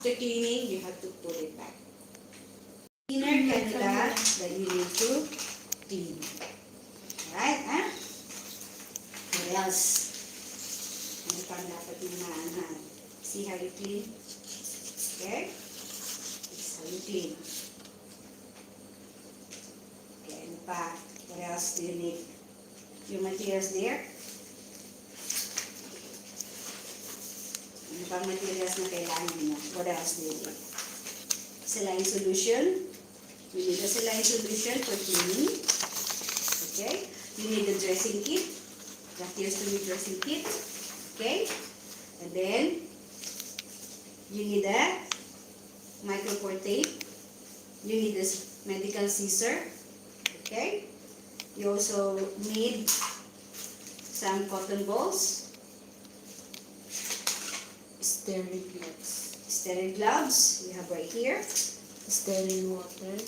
After cleaning, you have to put it back. Inner cannula that you need to clean. Alright, huh? What else? Ano pang dapat yung see how you clean? Okay? This is how you clean. Okay, ano pa? What else do you need? Yung materials there? Ano pang materials na kailangan mo? What else do you need? Saline solution. You need a saline solution for cleaning. Okay? You need a dressing kit. Tracheostomy dressing kit. Okay? And then, you need a micropore tape. You need a medical scissor. Okay? You also need some cotton balls. Sterile gloves. Sterile gloves. We have right here. Sterile water.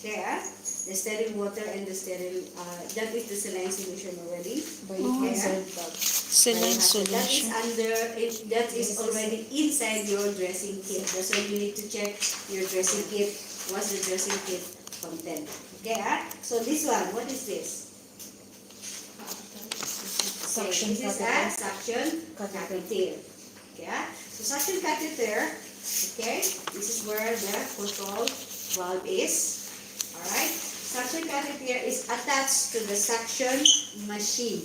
There. The sterile water and the sterile, that is the saline solution already. Biohazard bag. Saline solution. That is already inside your dressing kit. That's why you need to check your dressing kit. What's the dressing kit content? Okay, so this one, what is this? Suction this is a suction catheter. Okay, so suction catheter, okay, this is where the control valve is. Alright, suction catheter is attached to the suction machine.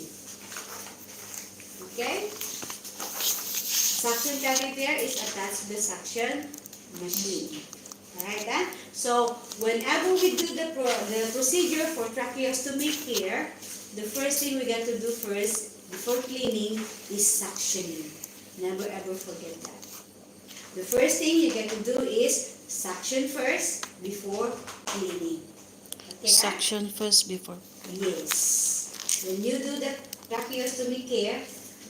Okay, suction catheter is attached to the suction machine. Alright, so whenever we do the procedure for tracheostomy care, the first thing we got to do first before cleaning is suctioning. Never ever forget that. The first thing you get to do is suction first before cleaning. Okay, Suction first before. yes. When you do the tracheostomy care,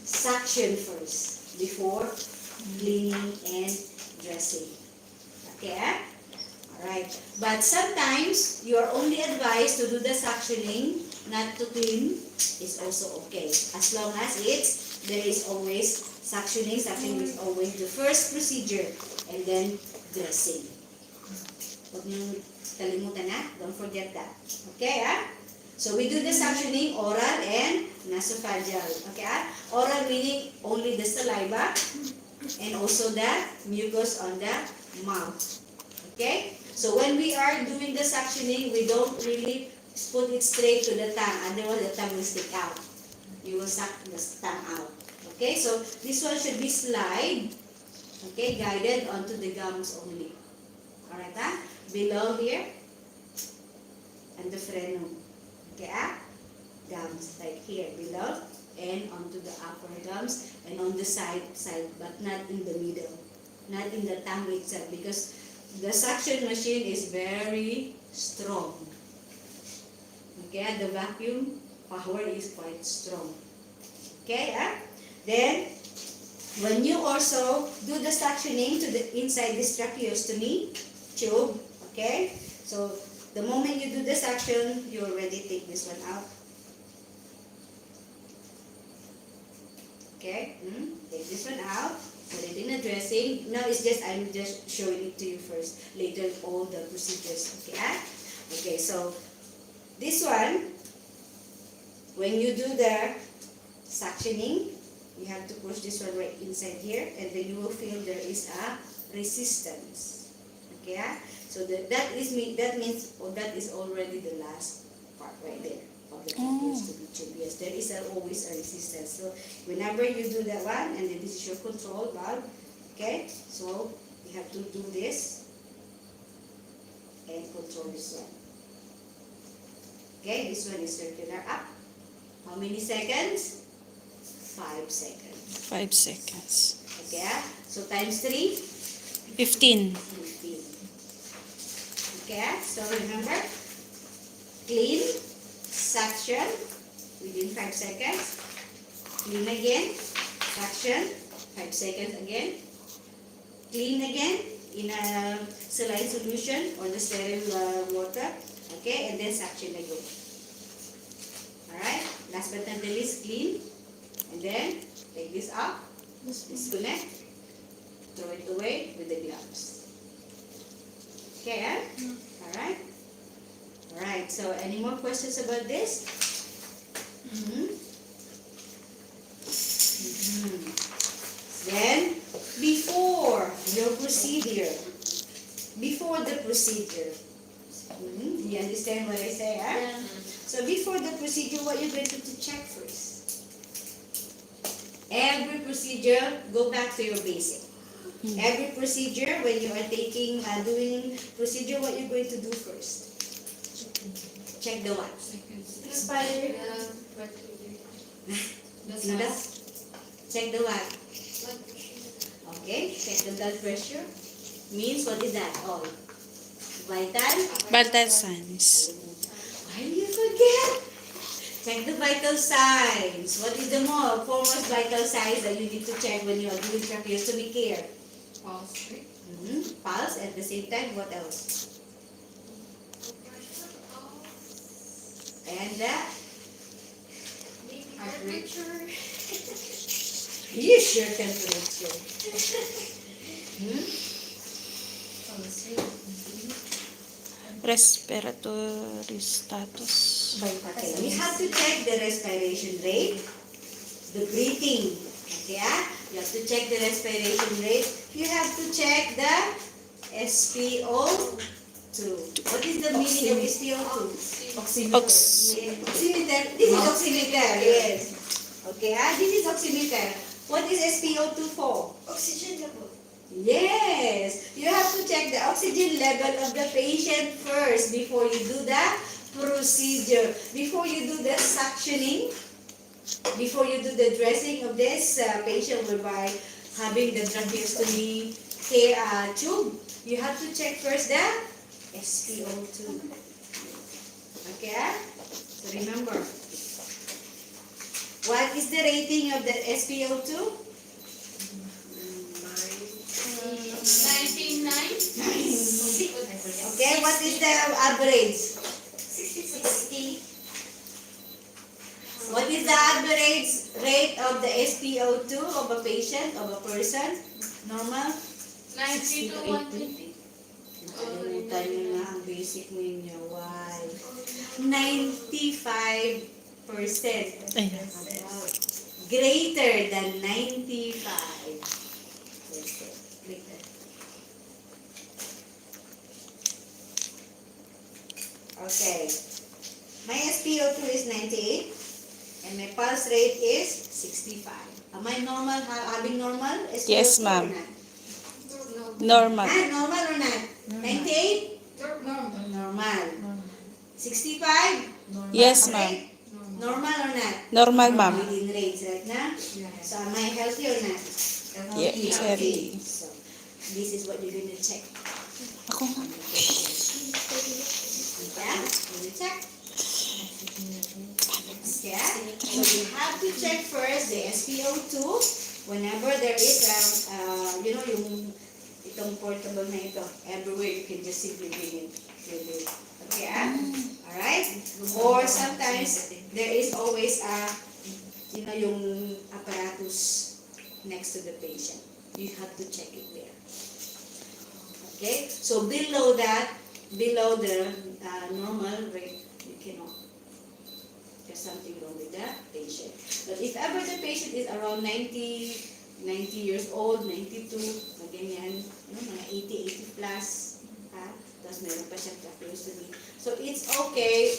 suction first before cleaning and dressing. Okay? Alright. But sometimes you are only advised to do the suctioning, not to clean, is also okay. As long as there is always suctioning. Suctioning is always the first procedure, and then dressing. Huwag niyong kalimutan don't forget that. Okay, So we do the suctioning oral and nasopharyngeal. Okay, Oral meaning only the saliva and also the mucus on the mouth. Okay? So when we are doing the suctioning, we don't really put it straight to the tongue, otherwise the tongue will stick out. You will suck the tongue out. Okay, so this one should be slide, okay, guided onto the gums only. Alright, below here, and the frenum. Okay, gums, like here, below, and onto the upper gums, and on the side, but not in the middle, not in the tongue itself, because the suction machine is very strong. Okay, the vacuum power is quite strong. Okay, Then, when you also do the suctioning to the inside this tracheostomy tube, okay? So, the moment you do the suction, you already take this one out. Okay? Take this one out. Put it in the dressing. No, it's just, I'm just showing it to you first. Later, all the procedures. Okay? Okay, so, this one, when you do the suctioning, you have to push this one right inside here, and then you will feel there is a resistance. Okay, so that means that is already the last part right there of the tracheostomy tube. Yes, there is always a resistance. So whenever you do that one, and then this is your control valve. Okay, so you have to do this and control this one. Okay, this one is circular up. How many seconds? 5 seconds. 5 seconds. Okay, so times 3? 15. 15. Okay, so remember, clean, suction, within 5 seconds, clean again, suction, 5 seconds again, clean again in a saline solution or the sterile water, okay, and then suction again. Alright, last but not the least, clean. And then, take this up, disconnect, throw it away with the gloves. Okay, Alright? Alright, so any more questions about this? Then, before your procedure, before the procedure, do you understand what I say? So before the procedure, what you're going to check first? Every procedure, go back to your basic. Every procedure, when you are doing procedure, what you're going to do first? Check the what? Expired. Do that? Check the what? Okay, check the blood pressure. Means what is that? All. Vital? Vital signs. Why do you forget? Check the vital signs. What is the foremost vital signs that you need to check when you are doing tracheostomy care? Pulse. Pulse. At the same time, what else? And Temperature. you sure temperature. Respiratory status. Okay, we have to check the respiration rate, the breathing. Okay, you have to check the respiration rate. You have to check the SpO2. What is the meaning of SpO2? Oximeter. This is oximeter. Yes. Okay, this is oximeter. What is SpO2 for? Oxygen level. Yes, you have to check the oxygen level of the patient first before you do the procedure. Before you do the suctioning, before you do the dressing of this patient whereby having the tracheostomy tube, you have to check first the SpO2. Okay? So remember, what is the rating of the SpO2? 99. Okay, what is the average? 60. What is the average rate of the SpO2 of a patient, of a person? Normal? 90 to 120. Nakalimutan nyo na ang basic ninyo. Why? 95%. Ayan. Greater than 95%. Okay. My SpO2 is 98 and my pulse rate is 65. Am I normal, having normal SpO2 Yes, ma'am. or not? Normal. Normal or not? 98? Normal. 65? Yes, Okay. ma'am. Normal or not? Normal, ma'am. Within range, right na? So am I healthy or not? Yes, healthy. So this is what you're going to check. Ako nga. Yeah? Going to check. Yeah? So you have to check first the SpO2 whenever there is yung itong portable na ito. Everywhere you can just simply bring it with it. Okay? Alright? Or sometimes there is always yung apparatus next to the patient. You have to check it there. Okay? So below the normal rate, you cannot. There's something wrong with the patient. But if ever the patient is around 90 years old, 92, ganyan, mga 80 plus, tapos meron pa siyang tracheostomy. So it's okay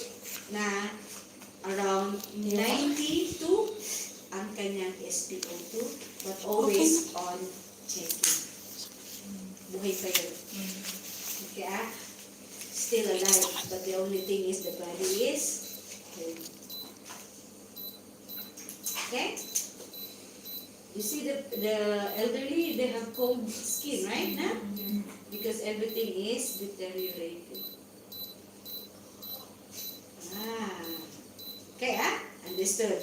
na around 92 ang kanyang SpO2, but always on checking. Buhay pa yun. Okay, still alive, but the only thing is the body is healthy. Okay? You see the elderly, they have cold skin, right? Nah? Because everything is deteriorating. Okay, understood?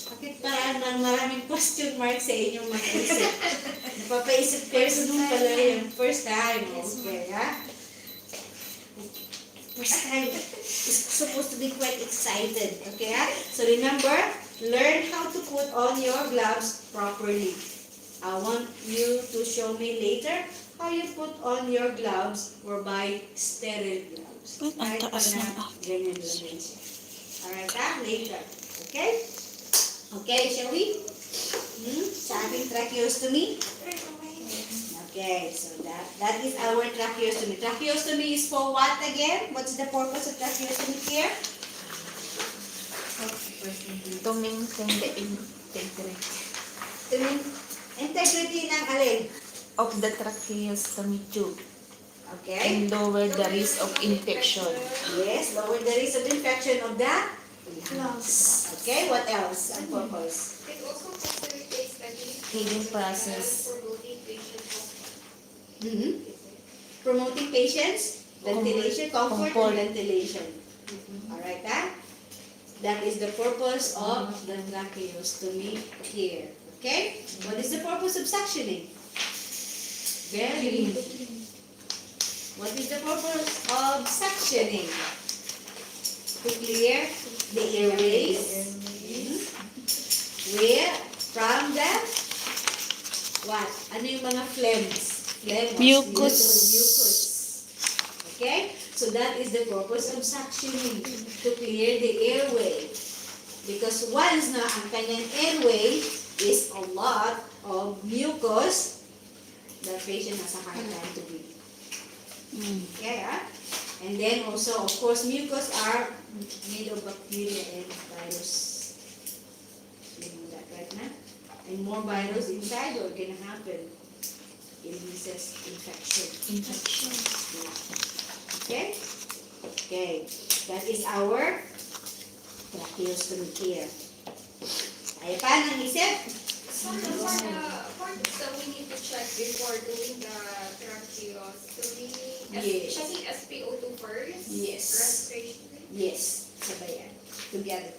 Bakit parang maraming question mark sa inyong mga isip? Napapaisip kayo sa nung pala yung first time. Okay, First time is supposed to be quite excited. Okay, So remember, learn how to put on your gloves properly. I want you to show me later how you put on your gloves or buy sterile gloves. Ba't ang Kahit pa taas na ng akin? ganyan lang din siya. Alright, later. Okay? Okay, shall we? Sa ating tracheostomy? Okay, so that is our tracheostomy. Tracheostomy is for what again? What's the purpose of tracheostomy here? To maintain the integrity Integrity ng alin? of the tracheostomy tube Okay. and lower the risk of infection. Yes, lower the risk of infection of the lungs. Okay, what else? Ang purpose? It also facilitates the Healing process. promoting patient Promoting patients, ventilation, comfort, Comfort. and ventilation. Alright, that is the purpose of the tracheostomy here. Okay? What is the purpose of suctioning? Very easy. What is the purpose of suctioning? To clear the airways. Where? From the what? Ano yung mga phlegms? Phlegm. Mucus. Mucus. Okay? So that is the purpose of suctioning. To clear the airway. Because once na ang kanyang airway is a lot of mucus, the patient has a hard time to breathe. Okay, And then also, of course, mucus are made of bacteria and virus. You know that, right, na? And more virus inside, what can happen? It releases infection. Okay? Okay. That is our tracheostomy here. Ay, paano ang isip? for the so we need to check before doing the tracheostomy. Yes. Checking SpO2 first. Yes. Respiration rate. Yes. Sabayan. Together.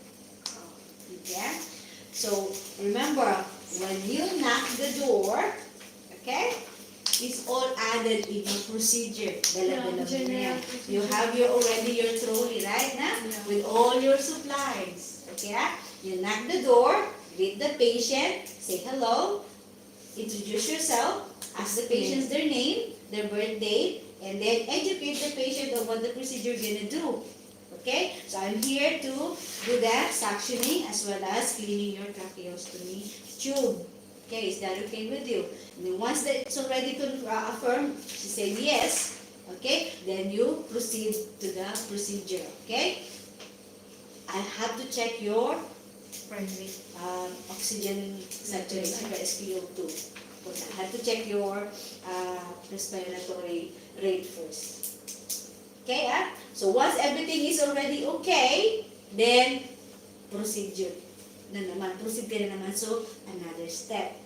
Okay? So, remember, when you knock the door, okay, it's all added in your procedure. Dala-dala mo na yan. You have already your trolley, right, na? With all your supplies. Okay? You knock the door, greet the patient, say hello, introduce yourself, ask the patient their name, their birth date, and then educate the patient on what the procedure you're gonna do. Okay? So I'm here to do that, suctioning as well as cleaning your tracheostomy tube. Okay, is that okay with you? And then once that it's already affirmed, she said yes, okay, then you proceed to the procedure. Okay? I have to check your oxygen saturation by SpO2. I have to check your respiratory rate first. Okay, So once everything is already okay, then procedure na naman. Proceed ka na naman. So, another step.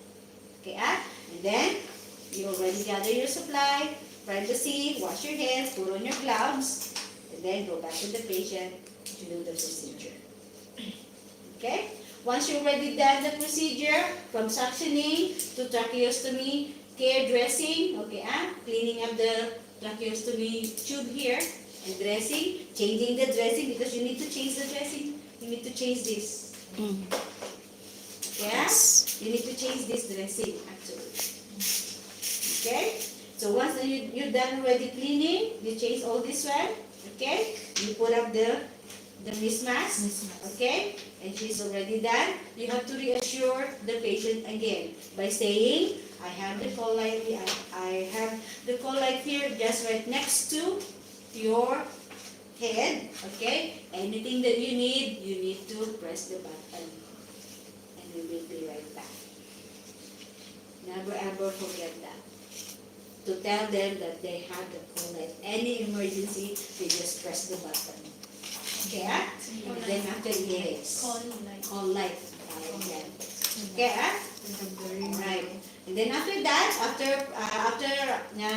Okay, And then, you already gather your supply, privacy, wash your hands, put on your gloves, and then go back to the patient to do the procedure. Okay? Once you've already done the procedure, from suctioning to tracheostomy, care dressing, okay, cleaning up the tracheostomy tube here, and dressing, changing the dressing because you need to change the dressing. You need to change this. Yeah? You need to change this dressing actually. Okay? So once you're done already cleaning, you change all this one. Okay? You put up the face mask. Okay? And she's already done. You have to reassure the patient again by saying, I have the call light. I have the call light here just right next to your head. Okay? Anything that you need to press the button. And we will be right back. Never ever forget that. To tell them that they have the call light. Any emergency, they just press the button. Okay? And then after, yes. Call light. Okay? Alright. And then after that, after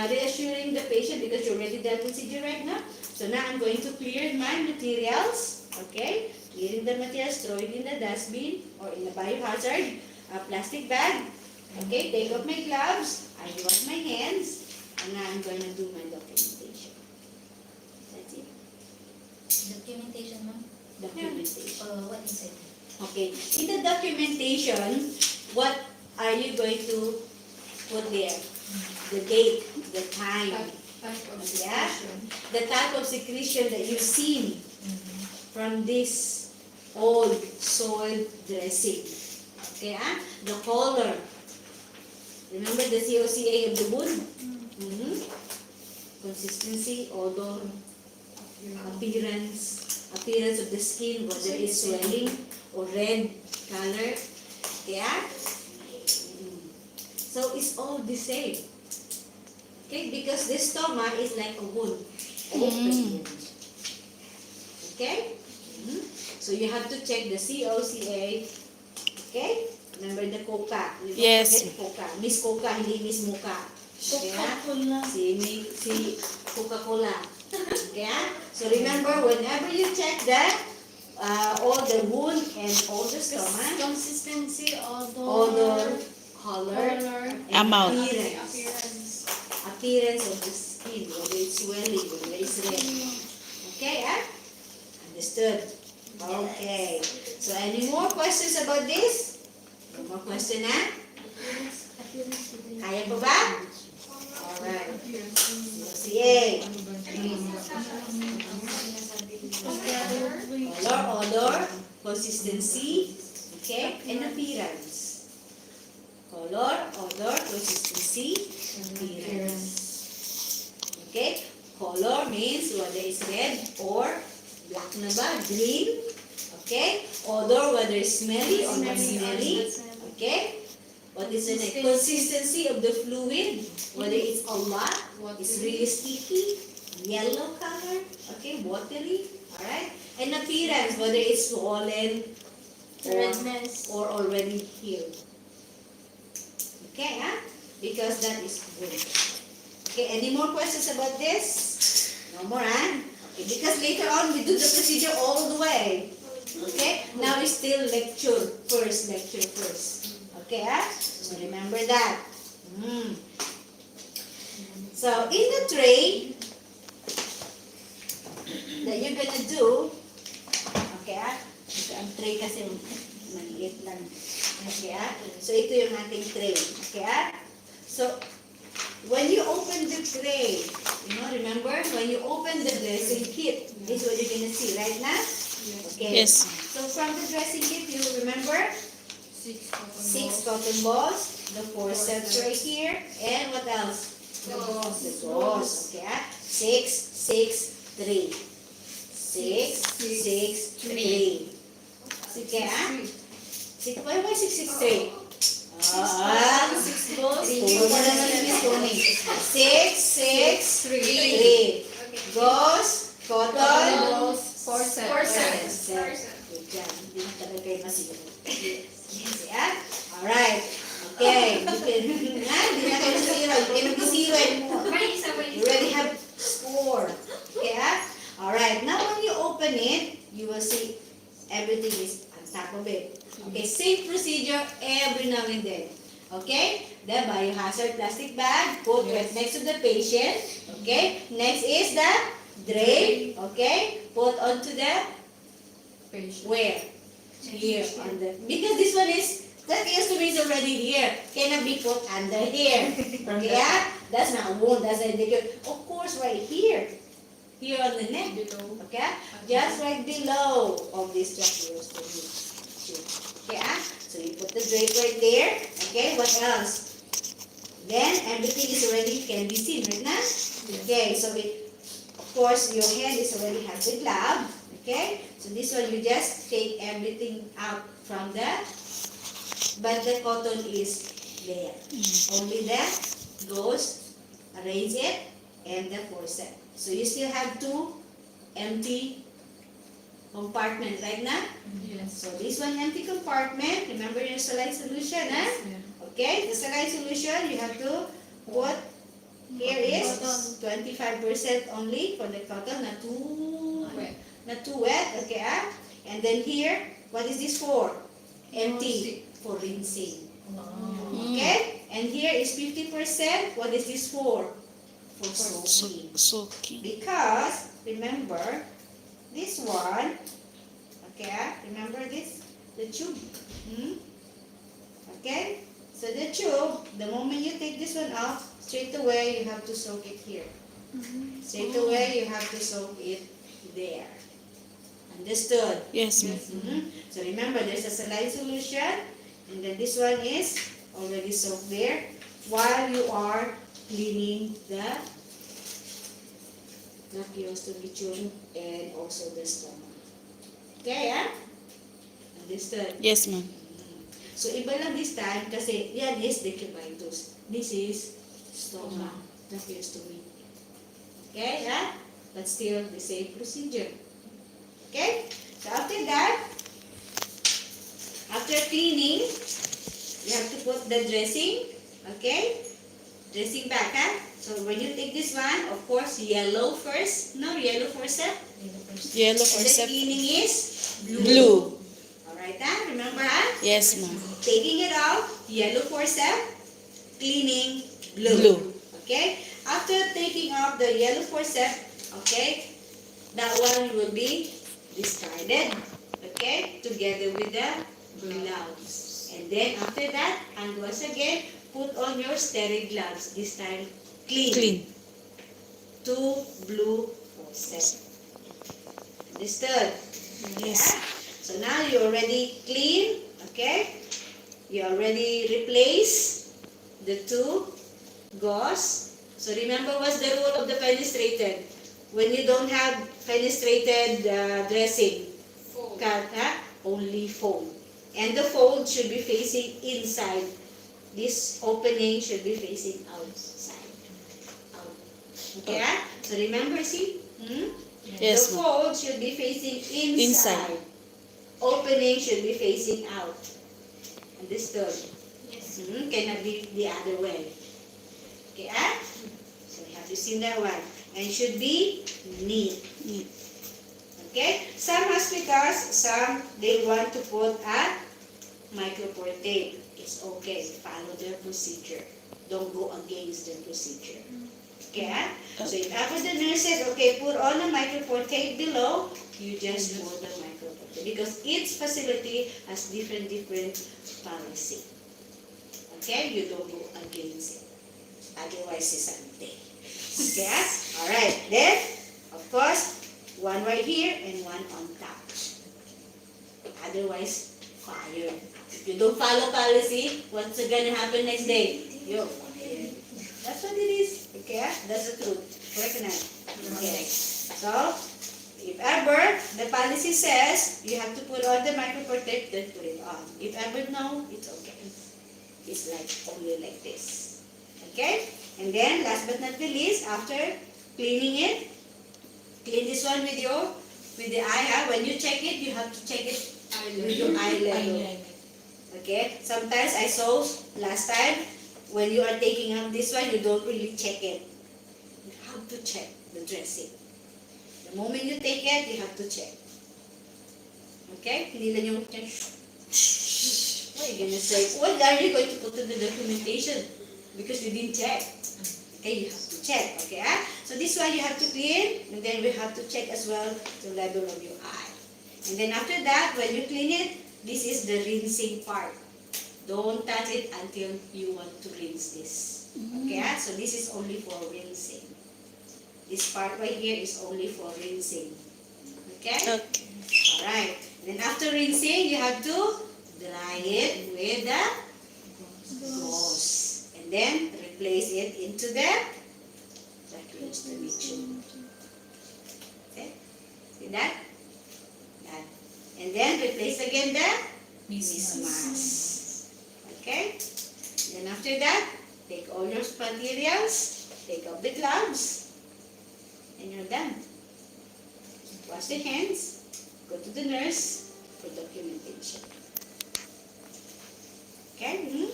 reassuring the patient, because you already done procedure right now, so now I'm going to clear my materials. Okay? Clearing the materials, throw it in the dustbin or in the biohazard plastic bag. Okay? Take off my gloves. I wash my hands. And now I'm going to do my documentation. That's it. Documentation, ma'am? Documentation. What is it? Okay. In the documentation, what are you going to put there the date, the time, Type of Yeah. secretion. the type of secretion that you've seen from this old soil dressing. Okay, the color. Remember the COCA of the wood? Consistency, odor, appearance of the skin, whether it's swelling or red color. Yeah? So it's all the same. Okay, because the stomach is like a wound. Okay? So you have to check the COCA. Okay? Remember the Coca. You don't Yes. forget Coca. Miss Coca, hindi Miss Muka. Okay? Si Coca-Cola. Okay? So remember, whenever you check that, all the wound and all the stomach, Consistency, odor, color, and Amount. appearance. Appearance of the skin, whether it's swelling, whether it's red. Okay, Understood? Okay. So any more questions about this? No more question, Kaya pa ba? Alright. COCA. Color, odor, consistency, okay, and appearance. Color, odor, consistency, appearance. Okay? Color means whether it's red or black na ba, green. Okay? Odor, whether it's smelly or not smelly. Okay? What is the next? Consistency of the fluid, whether it's a lot, it's really sticky, yellow color, okay, watery, alright? And appearance, whether it's swollen or already healed. Okay, because that is good. Okay, any more questions about this? No more, Okay, because later on we do the procedure all the way. Okay, now it's still lecture first. Okay, so remember that. So in the tray that you're gonna do, okay, ito ang tray kasi maliit lang. Okay, so ito yung ating tray. Okay, so when you open the tray, remember, when you open the dressing kit, this is what you're gonna see right now. Okay. Yes. So from the dressing kit, you remember 6 cotton balls, the forceps right here, and what else? The gauze. Okay. 6, 6, 3. 6, 6, 3. Okay. Why 6, 6, 3? 6 balls. 6, 6, 3. Gauze, cotton, forceps. Good job. Hindi na talaga kayo masiguro. Yes, Alright. Okay. Hindi na kayo zero. Hindi na zero anymore. You already have score. Okay, Alright. Now when you open it, you will see everything is on top of it. Okay, same procedure every now and then. Okay? The biohazard plastic bag, put right next to the patient. Okay? Next is the drape. Okay? Put onto the where? Here on the, because this one is, that instrument is already here. Cannot be put under here. Okay? That's not a wound, that's a indicator. Of course, right here. Here on the neck. Okay? Just right below of this tracheostomy. Okay? So you put the drape right there. Okay? What else? Then everything is already can be seen right now. Okay? So of course, your hand is already has the glove. Okay? So this one, you just take everything out from that. But the cotton is there. Only that goes, arrange it, and the forceps. So you still have 2 empty compartments right now. So this one empty compartment. Remember your saline solution, Okay? The saline solution, you have to put, here is 25% only for the cotton, not too wet, okay? And then here, what is this for? Empty, for rinsing. Okay? And here is 50%. What is this for? For soaking. Soaking. Because, remember, this one, okay? Remember this? The tube. Okay? So the tube, the moment you take this one out, straight away you have to soak it here. Straight away you have to soak it there. Understood? Yes, ma'am. So remember, there's a saline solution, and then this one is already soaked there while you are cleaning the tracheostomy tube and also the stomach. Okay, yeah? Understood? Yes, ma'am. So, iba lang this time kasi yan is decubitus. This is stomach, tracheostomy. Okay, yeah? But still the same procedure. Okay? So, after that, after cleaning, you have to put the dressing. Okay? Dressing back, huh? So, when you take this one, of course, yellow first. No, yellow forceps. Yellow And the forceps. cleaning is Blue. Alright, huh? Remember, huh? Yes, ma'am. Taking it out, yellow forceps, cleaning, blue. Blue. Okay? After taking out the yellow forceps, okay, that one will be discarded, okay, together with the gloves. And then after that, and once again, put on your sterile gloves. This time, clean. Clean. 2 blue forceps. Understood? Yes. Yeah? So now you already clean, okay? You already replace the 2 gauze. So remember what's the rule of the fenestrated? When you don't have fenestrated dressing, Fold. cut, only fold. And the fold should be facing inside. This opening should be facing outside. Out. Okay? So remember, see? Yes, The ma'am. fold should be facing inside. Opening should be facing out. Understood? Yes. Cannot be the other way. Okay, so you have to see that one. And should be neat. Neat. Okay? Some hospitals, they want to put a micropore tape. It's okay. Follow their procedure. Don't go against their procedure. Okay? So if ever the nurse said, okay, put on a micropore tape below, you just put the micropore tape. Because each facility has different policy. Okay? You don't go against it. Otherwise, it's something. Okay? Alright. Then, of course, one right here and one on top. Otherwise, fire. If you don't follow policy, what's gonna happen next day? You're fired. That's what it is. Okay? That's the truth. Correct na? Okay. So, if ever the policy says you have to put on the micropore tape, then put it on. If ever no, it's okay. It's like only like this. Okay? And then, last but not the least, after cleaning it, clean this one with the eye. When you check it, you have to check it with your eye level. Okay? Sometimes I saw last time, when you are taking out this one, you don't really check it. You have to check the dressing. The moment you take it, you have to check. Okay? Hindi lang yung check. What are you gonna say? What are you going to put in the documentation? Because you didn't check. Okay, you have to check. Okay? So this one you have to clean, and then we have to check as well the level of your eye. And then after that, when you clean it, this is the rinsing part. Don't touch it until you want to rinse this. Okay? So this is only for rinsing. This part right here is only for rinsing. Okay? Okay. Alright. Then after rinsing, you have to dry it with the gauze. And then replace it into the tracheostomy tube. Okay? See that? That. And then replace again the mask. Okay? Then after that, take all your materials, take off the gloves, and you're done. Wash the hands, go to the nurse for documentation. Okay?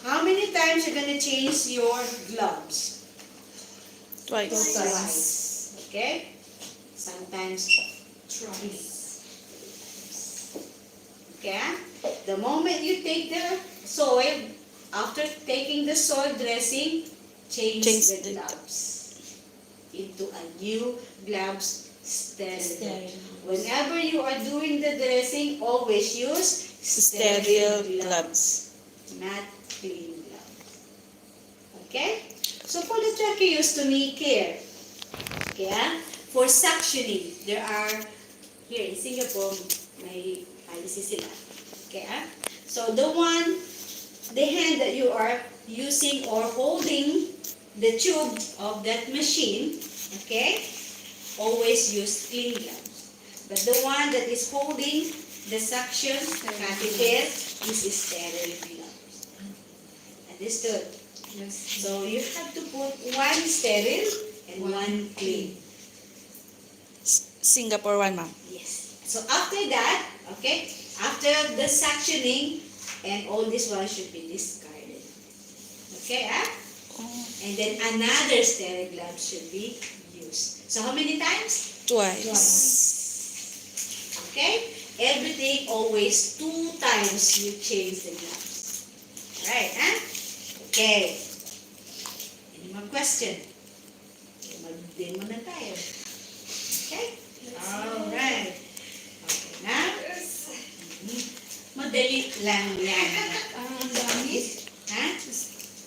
How many times you're gonna change your gloves? Twice. Twice. Okay? Sometimes thrice. Okay? The moment you take the soil, after taking the soil dressing, change the the- gloves into a new gloves sterile. Sterile. Whenever you are doing the dressing, always use Sterile gloves. not clean gloves. Okay? So for the tracheostomy care, okay, for suctioning, there are, here in Singapore, may policy sila. Okay? So the hand that you are using or holding the tube of that machine, okay, always use clean gloves. But the one that is holding the suction catheter is sterile gloves. Understood? Yes. So you have to put one sterile and one clean. Singapore one, ma'am. Yes. So after that, okay, after the suctioning, and all this one should be discarded. Okay, and then another sterile glove should be used. So how many times? Twice. Okay? Everything always 2 times you change the gloves. Alright, Okay. Any more question? Mag-demo na tayo. Okay? Alright. Okay, now? Madali lang yan. Ang dami. Ha?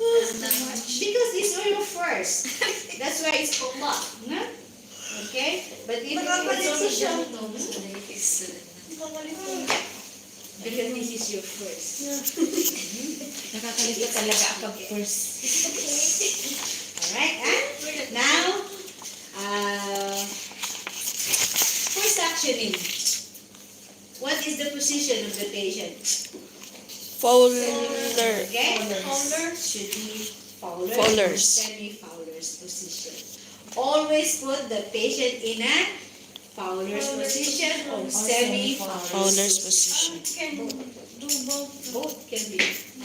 Because it's your first. That's why it's a lot. No? Okay? But if it's only show, because this is your first. Nakakalito talaga ako first. Alright, Now, for suctioning, what is the position of the patient? Folder. Okay? Fowler should be Fowler Fowlers. semi-Fowler's position. Always put the patient in a Fowler's position or semi-Fowler's Fowler's position. Both can be.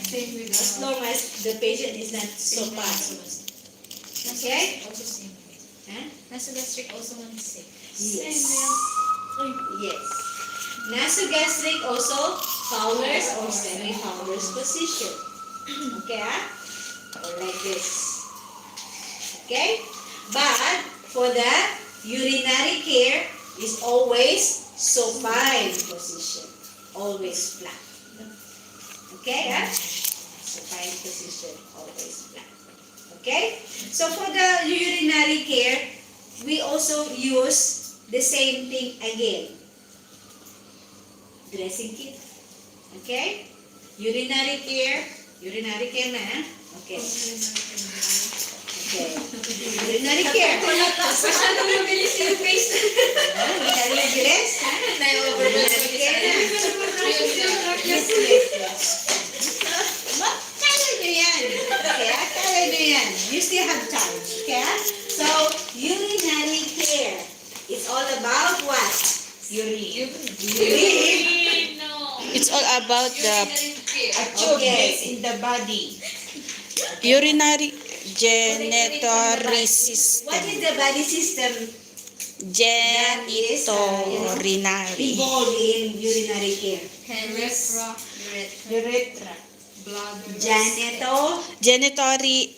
Same with As long as the patient is not so fast. Okay? Also same. Huh? Nasogastric also one is same. Yes. Yes. Nasogastric also Fowler's or semi-Fowler's position. Okay, or like this. Okay? But for the urinary care is always supine position. Always flat. Okay, supine position, always flat. Okay? So for the urinary care, we also use the same thing again. Dressing kit. Okay? Urinary care na. Okay. Okay. Urinary care. Masyadong mabilis yung face. Masyado mabilis? Urinary care na. Yes. Kaya nyo yan. Okay, kaya nyo yan. You still have time. Okay? So, urinary care. It's all about what? Urine. It's all about the A tube Okay. is in the body. urinary genitory system. What is the body system Genitourinary. involved in urinary care? Urethra. Genitory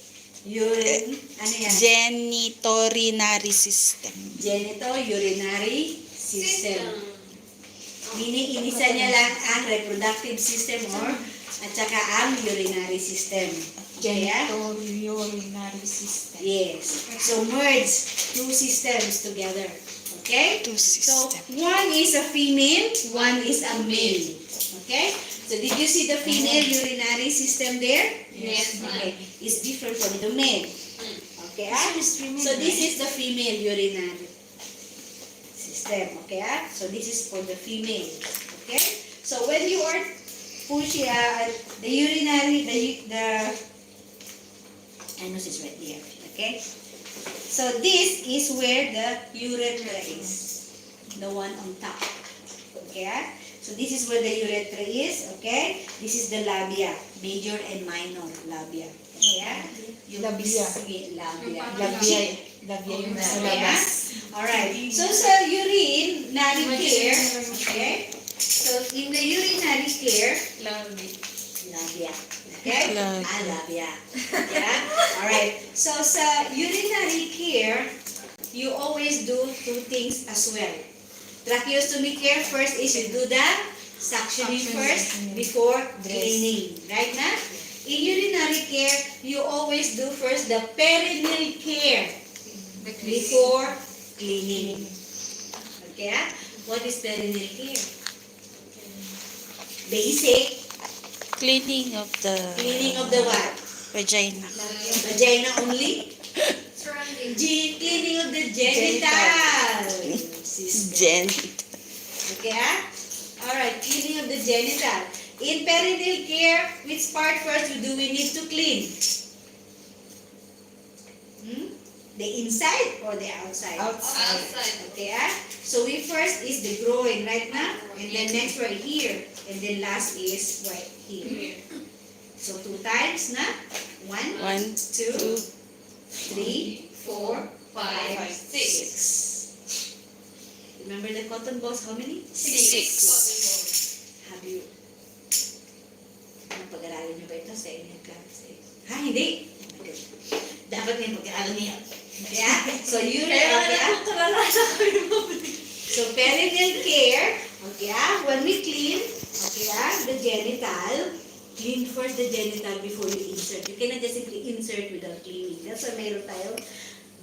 Urine, ano yan? genitourinary system. Genito-urinary system. Meaning, inisa niya lang ang reproductive system or at saka ang urinary system. Kaya, Genitourinary system. yes. So, merge 2 systems together. Okay? 2 So, system. one is a female, one is a male. Okay? So, did you see the female urinary system there? Yes, ma'am. Okay. It's different from the male. Okay? So, this is the female urinary system. Okay? So, this is for the female. Okay? So, when you are pushing the urinary, the anus is right there. Okay? So, this is where the urethra is. The one on top. Okay? So, this is where the urethra is. Okay? This is the labia. Major and minor labia. Okay? Yung Labia. Sige, labia. Labia. Labia yung nasa labas. Alright. So, sa urinary care, okay? So, in the urinary care, labia. Okay? Labia. Labia. Yeah? Alright. So, sa urinary care, you always do 2 things as well. Tracheostomy care, first is you do the suctioning Suction first first. before Dress. cleaning. Right na? In urinary care, you always do first the perineal care The before cleaning. Okay? What is perineal care? Basic Cleaning of the cleaning of the what? vagina. Vagina only? Surrounding. Cleaning of the genital system. Gen. Okay? Alright, cleaning of the genital. In perineal care, which part first do we need to clean? The inside or the outside? Outside. Okay, so we first is the groin right now, and then next right here, and then last is right here. So 2 times na? 1, 1, 2, 2, 3, 4, 5, 6. Remember the cotton balls? How many? 6. Have you? Pag-aralan niyo ba ito sa inyong class? Ha, hindi. Okay. Dapat na yung pag-aralan niyo. Yeah? So, so, perineal care. Okay, when we clean, okay, the genital, clean first the genital before you insert. You cannot just simply insert without cleaning. That's why mayroon tayo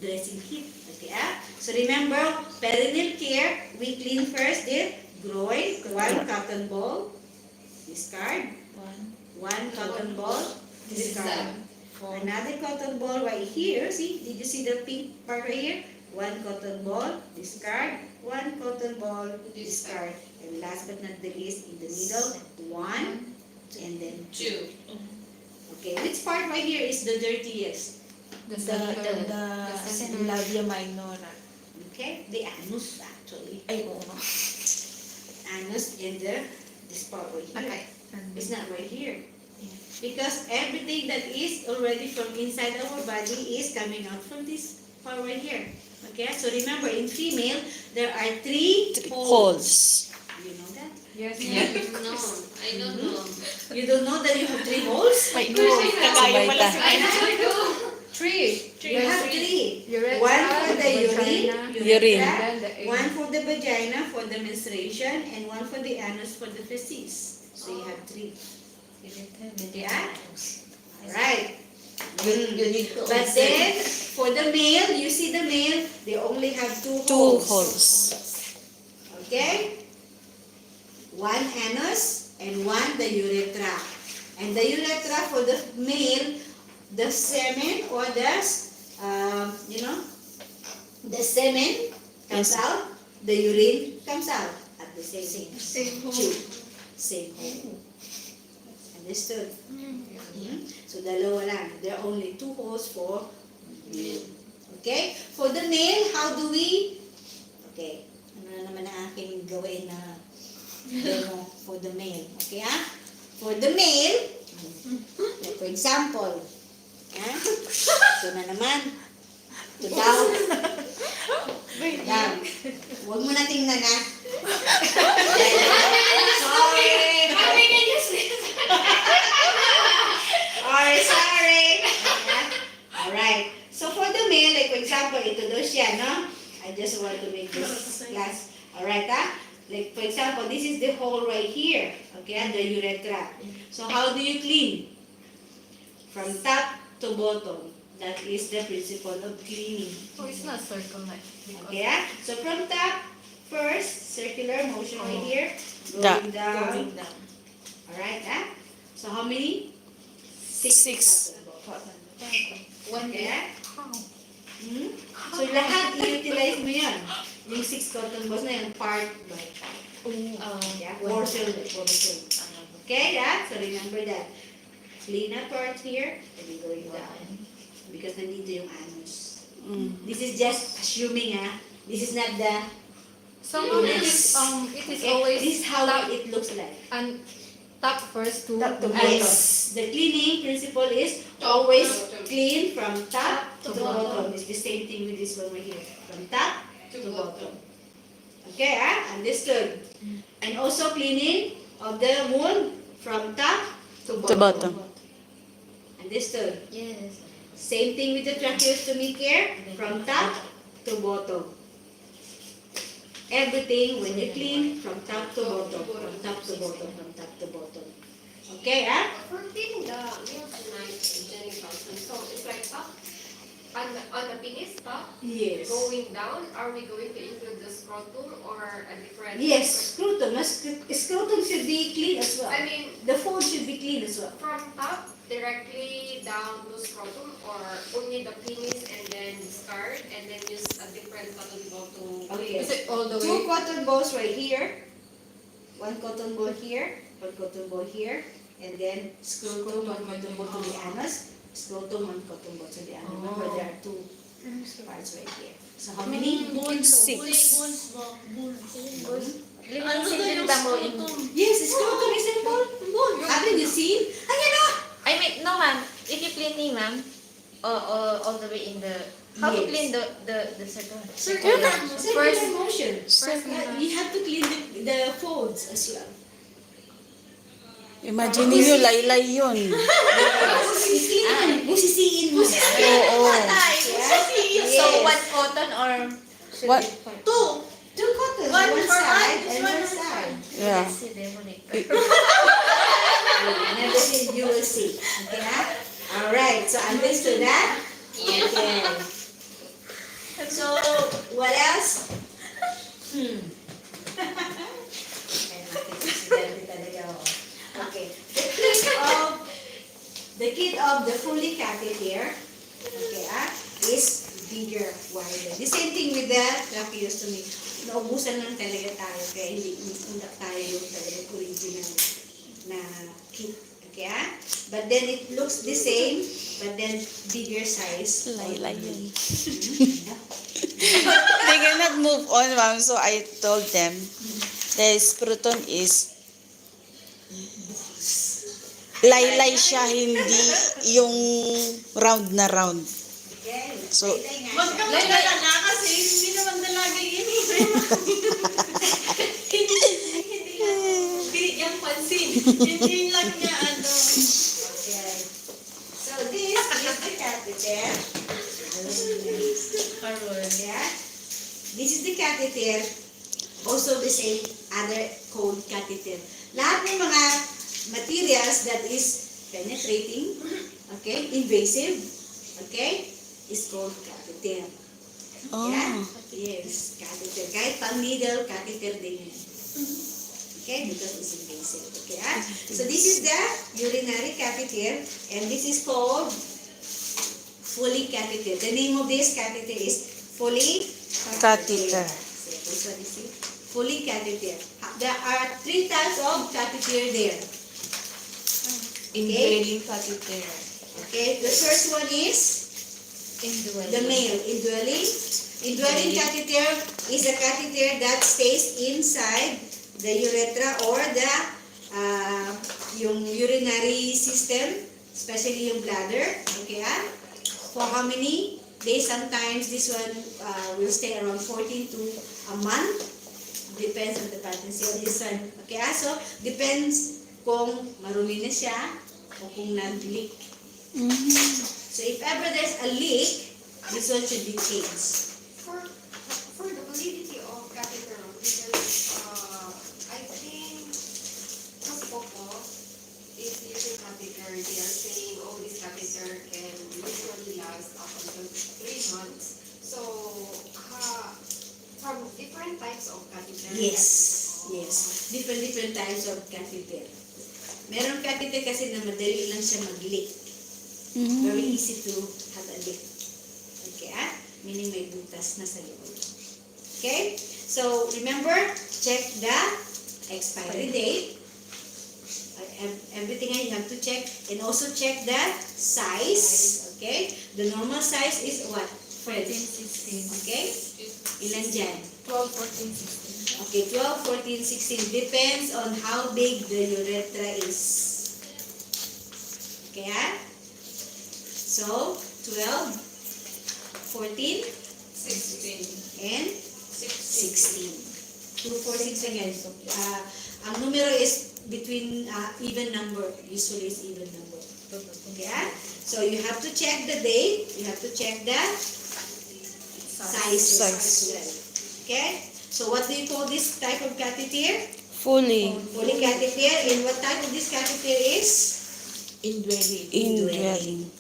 dressing kit. Okay, so remember, perineal care, we clean first the groin, 1 cotton ball, discard. 1 cotton ball, discard. Another cotton ball right here. See, did you see the pink part right here? 1 cotton ball, discard. 1 cotton ball, discard. And last but not the least, in the middle, 1 and then 2. Okay, which part right here is the dirtiest? The labia minora. Okay, the anus actually. Ay, oo. Anus and this part right here. Okay. It's not right here. Because everything that is already from inside our body is coming out from this part right here. Okay, so remember, in female, there are 3 holes. Holes. You know that? Yes. No, I don't know. You don't know that you have 3 holes? Wait, Kagaya pala si I don't know. 3. You have 3. Urethra, 1 for the urine, Urine. Then the 1 for the vagina for the menstruation, and 1 for the anus for the feces. So you have 3. Yeah? Alright. But then, for the male, you see the male, they only have 2 2 holes. holes. Okay? 1 anus and 1 the urethra. And the urethra for the male, the semen or the, the semen comes Yes. out, the urine comes out at the same same tube. Same hole. Understood? So, dalawa lang. There are only 2 holes for male. Okay? For the male, how do we... Okay. Ano na naman ang aking gawin na demo for the male? Okay, For the male, like for example, ito na naman. Ito down. Down. Huwag mo na tingnan, Sorry! Sorry! Alright. So for the male, like for example, ito daw siya, no? I just want to make this class. Alright, Like for example, this is the hole right here. Okay, the urethra. So how do you clean? From top to bottom. That is the principle of cleaning. Oh, it's not circle like. Okay, so from top, first, circular motion right here. Down. Going down. Alright, So how many? 6. Okay, So lahat i-utilize mo yan. Yung 6 cotton balls na yung part by part. Yeah, portion by portion. Okay, So remember that. Clean up part here, and then going down. Because nandito yung anus. This is just assuming, This is not the... Somehow it is always This is how top it looks like. and top first to Top to bottom. Yes. The cleaning principle is always clean from top to bottom. It's the same thing with this one right here. From top to bottom. Okay, understood. And also cleaning of the wound from top to To bottom. bottom. Understood. Yes. Same thing with the tracheostomy care from top to bottom. everything when you clean from top to bottom, from top to bottom, from top to bottom. Okay, ah? For cleaning the milk tonight, Jenny Johnson, so it's like top, on the penis top, Yes. going down, are we going to include the scrotum or a different? Yes, scrotum. Scrotum should be clean as well. I mean, The fold should be clean as well. from top directly down to scrotum, or only the penis and then discard and then use a different cotton ball to Okay. Is it all the Two way? cotton balls right here. One cotton ball here. One cotton ball here. And then scrotum, one cotton ball to the anus. Scrotum, one cotton ball to the anus. Remember, there are two parts right here. So how many? 6. Linisin din ba mo yung... Yes, scrotum is a ball. Haven't you seen? Ayan na! I mean, no ma'am. If you cleaning, ma'am, all the way in the... How to Yes. clean the circle? Circular motion. Circular. You have to clean the folds as well. Imagine niyo, laylay yun. Busisiin mo. Oo. So, one cotton or... should What? be four? Two cottons. One side and one side. Yeah. Let's see, demonic. And everything you will see. Okay, ha? Alright, so understood that? Okay. So, what else? Okay. The kit of the fully catheter, okay, is bigger, wider. The same thing with the tracheostomy. Naubusan lang talaga tayo, kaya hindi tayo yung talaga original na kit. Okay, But then it looks the same, but then bigger size. Laylay yun. They cannot move on, ma'am. So I told them the scrotum is laylay siya, hindi yung round na round. Okay. So, Laylay na kasi, hindi naman dalaga yun. Hindi yung pansin. Hindi lang niya ano. Okay. So this is the catheter. Yeah. This is the catheter. Also the same other called catheter. Lahat ng mga materials that is penetrating, okay, invasive, okay, is called catheter. oh. Yeah? Yes, catheter. Kahit pang needle, catheter din yan. Okay, because it's invasive. Okay, So this is the urinary catheter, and this is called Foley catheter. The name of this catheter is Foley Catheter. So this one is it. Foley catheter. There are 3 types of catheter there. Indwelling catheter. Okay, the first one is the male indwelling. Indwelling catheter is a catheter that stays inside the urethra or the yung urinary system, especially yung bladder. Okay, For how many days? Sometimes this one will stay around 14 to a month. Depends on the patency of this one. Okay, so depends kung marumi na siya o kung nag-leak. So if ever there's a leak, this one should be changed. For the validity of catheter, because I think Popo is using catheter, they are saying, oh, this catheter can usually last up until 3 months. So, from different types of catheter. Yes. Different types of catheter. Merong catheter kasi na madali lang siya mag-leak. Very easy to have a leak. Okay, Meaning may butas na sa loob. Okay? So, remember, check the expiry date. Everything you have to check. And also check the size. Okay? The normal size is what? 14, 16. Okay? Ilan dyan? 12, 14, 16. Okay, 12, 14, 16. Depends on how big the urethra is. Okay, So, 12, 14, 16. and 16. 2, 4, 6 again. So, ang numero is between even number. Usually it's even number. Okay, So, you have to check the date. You have to check the size as well. Okay? So what do you call this type of catheter? Fully. Foley catheter. And what type of this catheter is? Indwelling. Indwelling.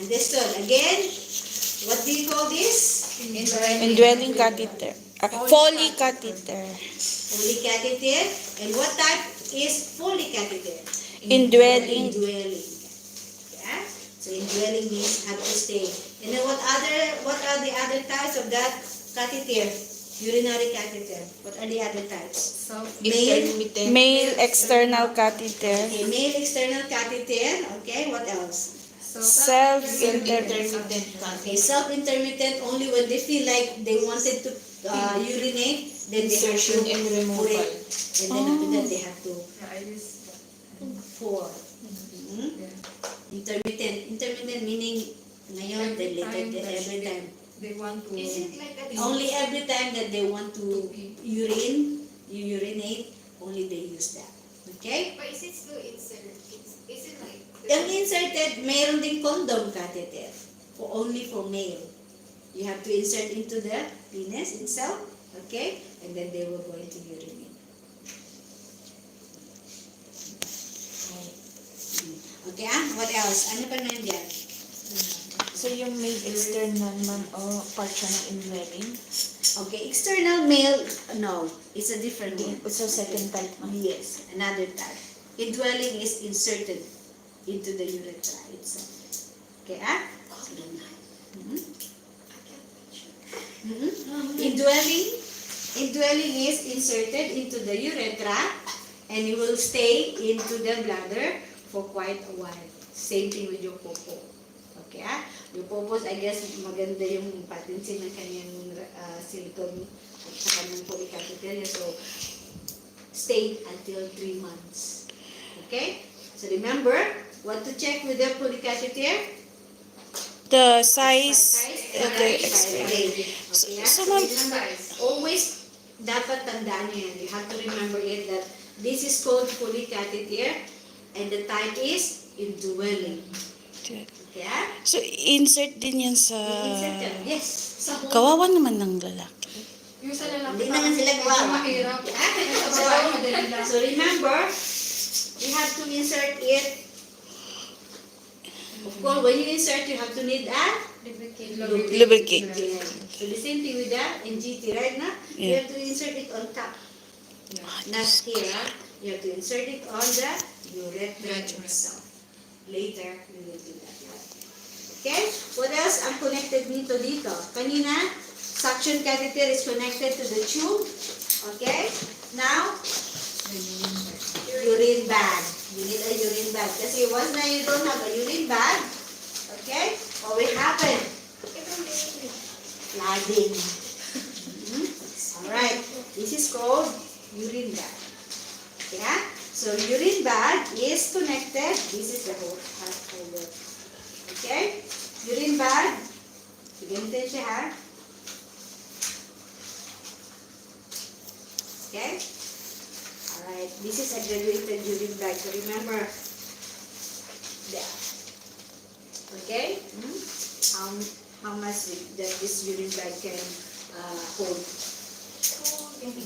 Understood. Again, what do you call this? Indwelling catheter. Foley catheter. Foley catheter. And what type is Foley catheter? Indwelling. Indwelling. Yeah. So indwelling means have to stay. And then what are the other types of that catheter? Urinary catheter. What are the other types? Intermittent. Male external catheter. Okay, male external catheter. Okay, what else? Self-intermittent. Okay, self-intermittent only when they feel like they wanted to urinate, then they have to Insertion and put removal. it, and then after that they have to pour. Intermittent meaning ngayon, then later, then every time. They want to. Is it like a Only every time that they want to urinate, only they use that. Okay? But is it still insert? Is it like Yung inserted, mayroon ding condom catheter. Only for male. You have to insert into the penis itself. Okay? And then they will go into urinate. Okay, what else? Ano pa na dyan? So yung male external man o part siya ng indwelling? Okay, external male, no. It's a different one. So second type man. Yes, another type. Indwelling is inserted into the urethra itself. Okay, ah? Mhm. Indwelling is inserted into the urethra and it will stay into the bladder for quite a while. Same thing with your popo. Okay, ah? Yung popos, I guess, maganda yung patency ng kanyang silicone at saka ng polycatheter. So, stay until 3 months. Okay? So, remember, what to check with the polycatheter? The size, and the the expiration. Okay, ah? So, ma'am, Always, dapat tandaan nyo yan. You have to remember it that this is called polycatheter and the type is indwelling. Okay, ah? so insert din yan sa... Insert yan. Yes. Sa home. Kawawa naman ng lalaki. Yung sa lalaki. Hindi naman sila kawawa. Mahirap. So remember, you have to insert it. Of course, when you insert, you have to need a Lubricate. So the same thing with the NGT, right? Na? You Yeah. have to insert it on top. Not here. Ah. You have to insert it on the urethra itself. Later, we will do that. Okay? What else ang connected nito dito? Kanina, suction catheter is connected to the tube. Okay? Now, urine bag. You need a urine bag. Kasi once na you don't have a urine bag, okay? What will happen? Flooding. Alright. This is called urine bag. Yeah? So, urine bag is connected. This is the whole holder. Okay? Urine bag. Ganito siya, ha? Okay? Alright. This is a graduated urine bag. So, remember that. Okay? How much this urine bag can hold? Until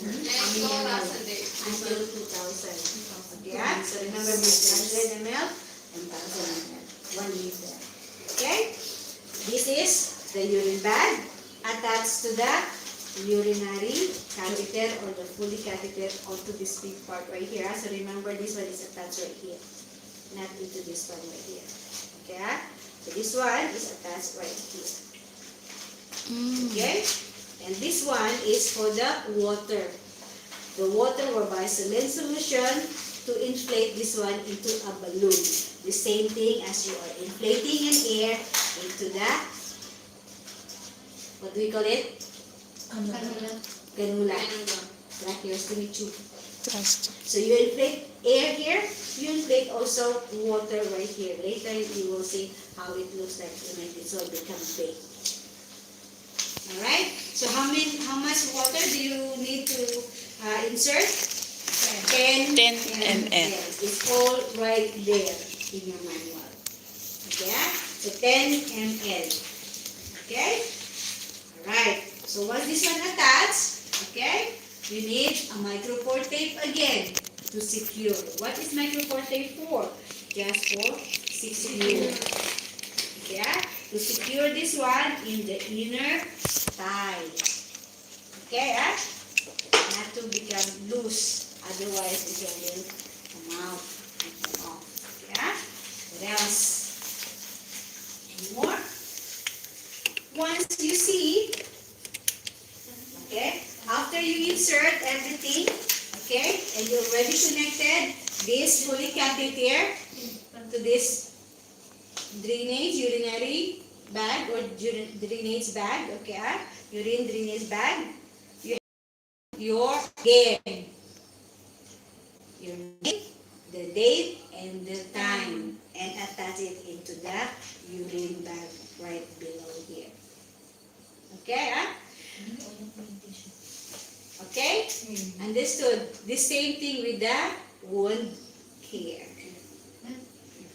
2,000. Okay? So, remember this 100 ml and 1,000 ml. 1 liter. Okay? This is the urine bag attached to the urinary catheter or the Foley catheter onto this big part right here. So remember, this one is attached right here, not into this one right here. Okay? So this one is attached right here. Okay? And this one is for the water. The water or by saline solution to inflate this one into a balloon. The same thing as you are inflating an air into the, what do we call it? Cannula. Tracheostomy tube. So you inflate air here, you inflate also water right here. Later you will see how it looks like when it all becomes big. Alright? So how much water do you need to insert? 10 ml. It's all right there in your manual. Okay? So 10 ml. Okay? Alright. So once this one attached, Okay? You need a micropore tape again to secure. What is micropore tape for? Just for secure. Okay? To secure this one in the inner thigh. Okay? Not to become loose. Otherwise, it will come out and come off. Yeah? What else? Any more? Once you see, okay, after you insert everything, okay, and you already connected this pulley catheter to this drainage, urinary bag or drainage bag, okay, urine drainage bag, you have your name, the date, and the time, and attach it into the urine bag right below here. Okay, Okay? Understood? The same thing with the wound care.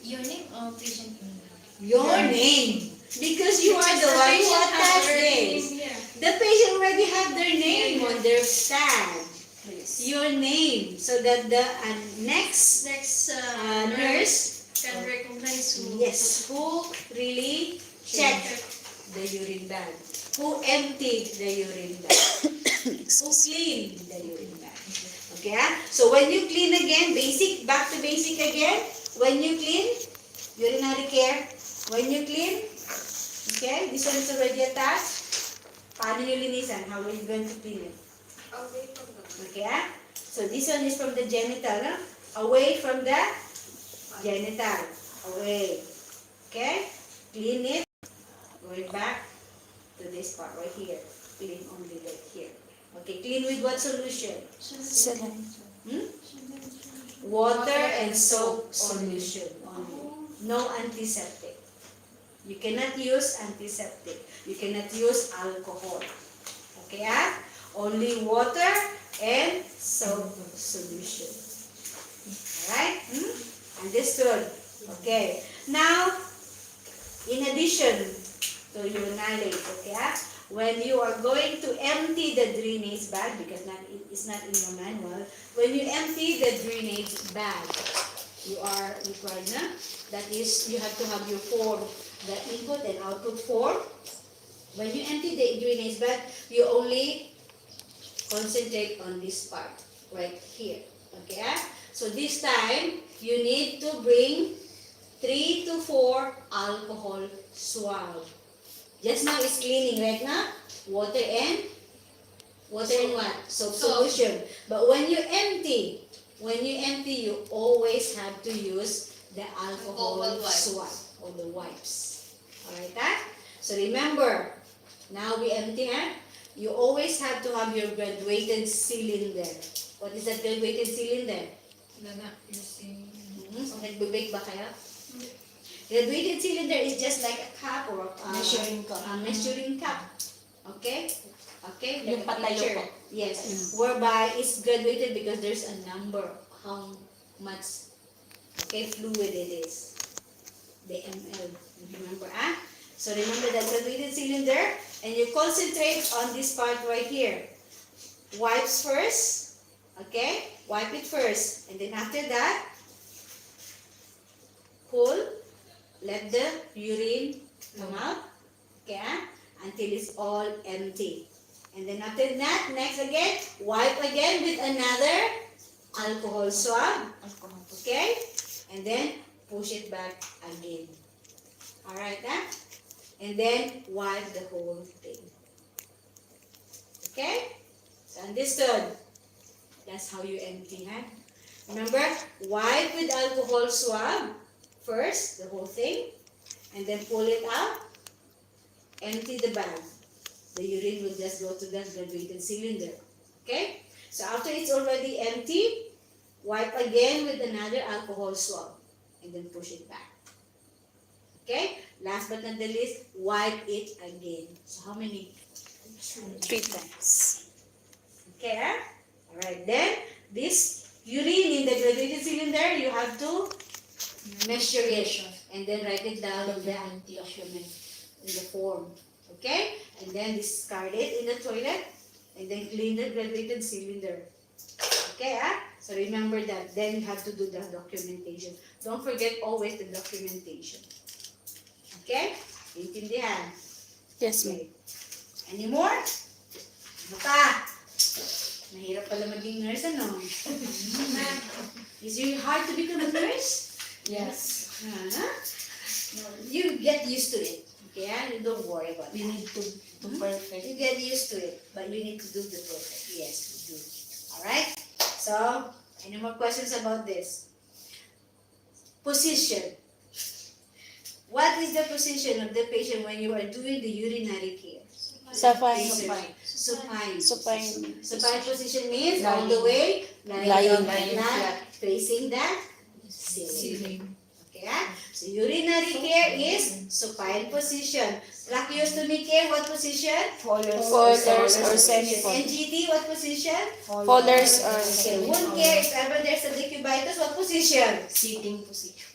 Your name or patient name? Your name. Because you are the one who attached this. The patient already have their name on their stand. Your name. So that the next nurse Can recognize who. yes, who really checked the urine bag. Who emptied the urine bag. Who cleaned the urine bag. Okay? So when you clean again, back to basic again. When you clean, urinary care. When you clean, okay, this one is already attached. Paano nyo linisan? How are you going to clean it? Away from the Okay? So this one is from the genital. Away from the genital. Away. Okay? Clean it. Going back to this part right here. Clean only right here. Okay, clean with what solution? Saline. Water and soap solution only. No antiseptic. You cannot use antiseptic. You cannot use alcohol. Okay, only water and soap solution. Alright? Understood? Okay. Now, in addition to urinate, okay, when you are going to empty the drainage bag, because it's not in your manual, when you empty the drainage bag, you are required na. That is, you have to have your form, the input and output form. When you empty the drainage bag, you only concentrate on this part, right here. Okay? So this time, you need to bring 3 to 4 alcohol swab. Just now it's cleaning, right now? Water and what? Soap solution. But when you empty, you always have to use the alcohol swab or the wipes. Alright, so remember, now we empty, you always have to have your graduated cylinder. What is that graduated cylinder? Nagbibake ba kaya? Graduated cylinder is just like a cup or a Measuring cup. Measuring cup. Okay? Okay? Yung Like a patayo pitcher. po. Yes. Whereby it's graduated because there's a number how much fluid it is. The ml. Remember, So remember that graduated cylinder and you concentrate on this part right here. Wipes first. Okay? Wipe it first. And then after that, cool. Let the urine come out, okay, until it's all empty. And then after that, next again, wipe again with another alcohol swab, okay, and then push it back again. Alright, and then wipe the whole thing. Okay? So understood? That's how you empty, Remember, wipe with alcohol swab. First, the whole thing, and then pull it out, empty the bag. The urine will just go to the graduated cylinder. Okay? So after it's already empty, wipe again with another alcohol swab, and then push it back. Okay? Last but not the least, wipe it again. So how many? 3 times. Okay? Alright, then, this urine in the graduated cylinder, you have to measure it and then write it down in the document in the form. Okay? And then discard it in the toilet and then clean the graduated cylinder. Okay, So remember that. Then you have to do the documentation. Don't forget always the documentation. Okay? Intindihan? Yes, ma'am. Okay. Any more? Ano pa? Mahirap pala maging nurse, ano? Is it hard to become a nurse? Yes. You get used to it. Okay, you don't worry about We it. need to perfect. You get used to it, but you need to do the perfect. Yes, you do. Alright? So, any more questions about this? Position. What is the position of the patient when you are doing the urinary care? Supine. Supine. Supine. Supine position means all the way Lying flat, facing the ceiling. Ceiling. Okay, so urinary care is supine position. Tracheostomy care, what position? Folders. Folders or semi-fold. NGT, what position? Folders or Okay, wound care, if ever there's a decubitus, what position? Sitting position.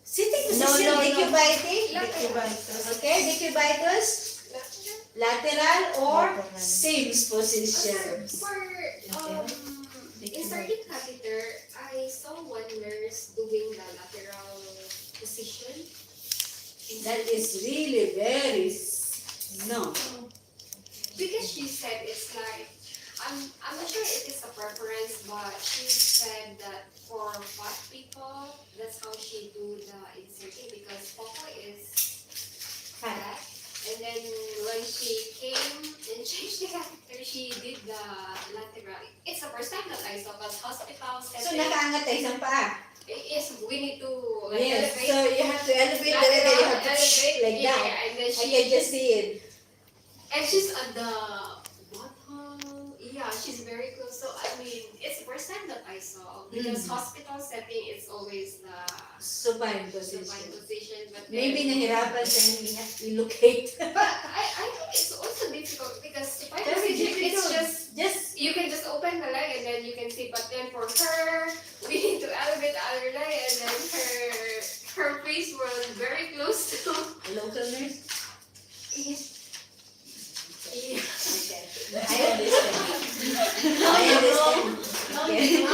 Sitting position, decubitus. Decubitus. Okay, decubitus, lateral or Sims position. For inserting catheter, I saw one nurse doing the lateral position. That is really very, no. Because she said it's like, I'm not sure if it's a preference, but she said that for fat people, that's how she do the inserting because Papa is fat. And then when she came and changed the catheter, she did the lateral. It's the first time that I saw, but hospital So setting, nakaangat tayo isang paa. yes, we need to like, Yes, elevate. so you have to elevate the leg and you have to elevate, like yeah, that. and then I she, can just see it. and she's at the bottom. Yeah, she's very close. So I mean, it's the first time that I saw because hospital setting it's always the Supine supine position. position. But Maybe then, nahirapan siya relocate. but I think it's also difficult because supine Very position it's difficult. just you can just open the leg and then you can see. But then for her, we need to elevate the other leg and then her face was very close to. Local nurse? Yes. Okay. I understand. I understand. Okay.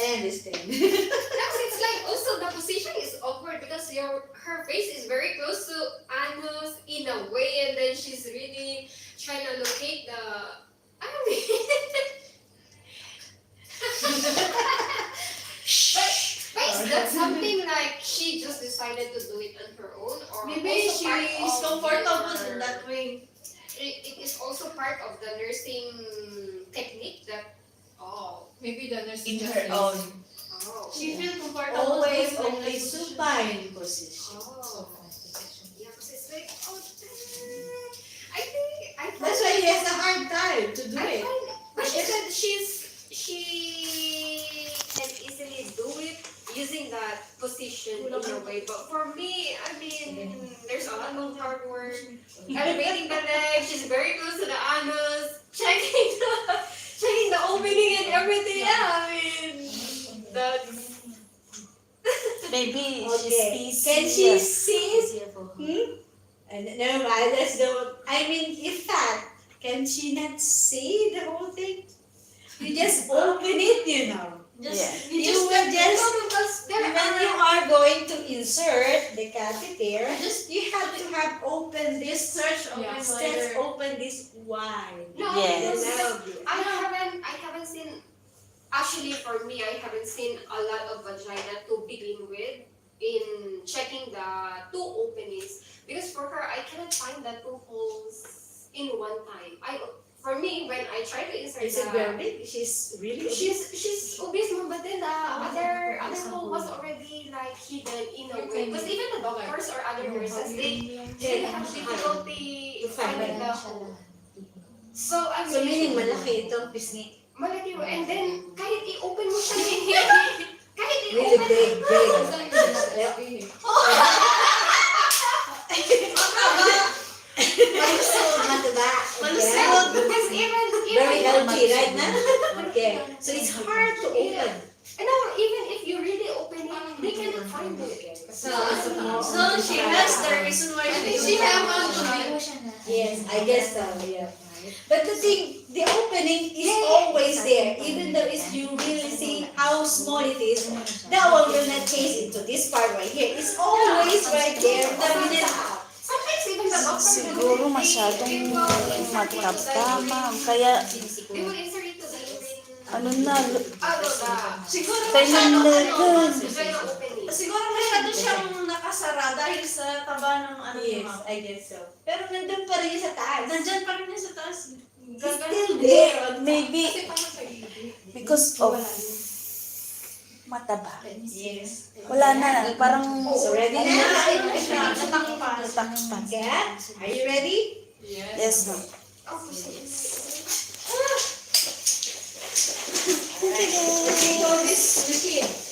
I understand. Yes, it's like also the position is awkward because her face is very close to anus in a way, and then she's really trying to locate the. I mean, but is that something like she just decided to do it on her own, or Maybe also part she's of comfortable the- in that way. It is also part of the nursing technique that. Oh. Maybe the nurse In just her says- own. Oh. She feel comfortable. Always doing only that position. supine position. Oh. Yeah, because it's like, oh, I find That's why he has a hard time to do I it. find, but she said she can easily do it using that position in a way. But for me, I mean, there's a lot of hard work. Elevating the leg, she's very close to the anus, checking the opening and everything. Yeah, I mean, that's. Maybe Okay. she's Can busy. she see? And never mind. That's the. I mean, in fact, can she not see the whole thing? You just open it, you know. Yeah. You will just. Because there When you are. are going to insert the catheter, you have to have open this Stretch open yeah, wider. stretch open this wide. No, Yes. because I haven't seen. Actually, for me, I haven't seen a lot of vagina to begin with in checking the two openings because for her, I cannot find the two holes in one time. For me, when I try to insert Is it very big? She's really. she's obese, no, but then the other hole was already like hidden in a way. Because even the doctors or other nurses, they have difficulty finding the hole. So I mean, So meaning malaki itong pisngi. malaki mo. And then, kahit i-open mo siya, kahit Really i-open big, big. Malusog, mataba. Malusog. Because Very healthy, right na? Okay. So it's hard to open. And now, even if you really open it, they cannot find it. So she has the reason why I think she she have have one. Yes, I guess so, yeah. But the thing, the opening is always there. Even though if you really see how small it is, that one will not change into this part right here. It's always right there. Sometimes even the doctor Siguro masyadong matapang. Kaya, they will insert it to the urine. ano na, Siguro Kailan masyado, Vagina opening. siguro masyado siyang nakasara dahil sa taba ng ano niya, ma'am. I guess so. Pero nandun pa rin sa taas. Nandyan pa rin sa taas. It's still there. maybe Kasi parang sa urine. because of mataba. Yes. Wala na, parang So ready na? Ayun na siya. takpan. Okay. Are you ready? Yes, ma'am. Let's take all this machine.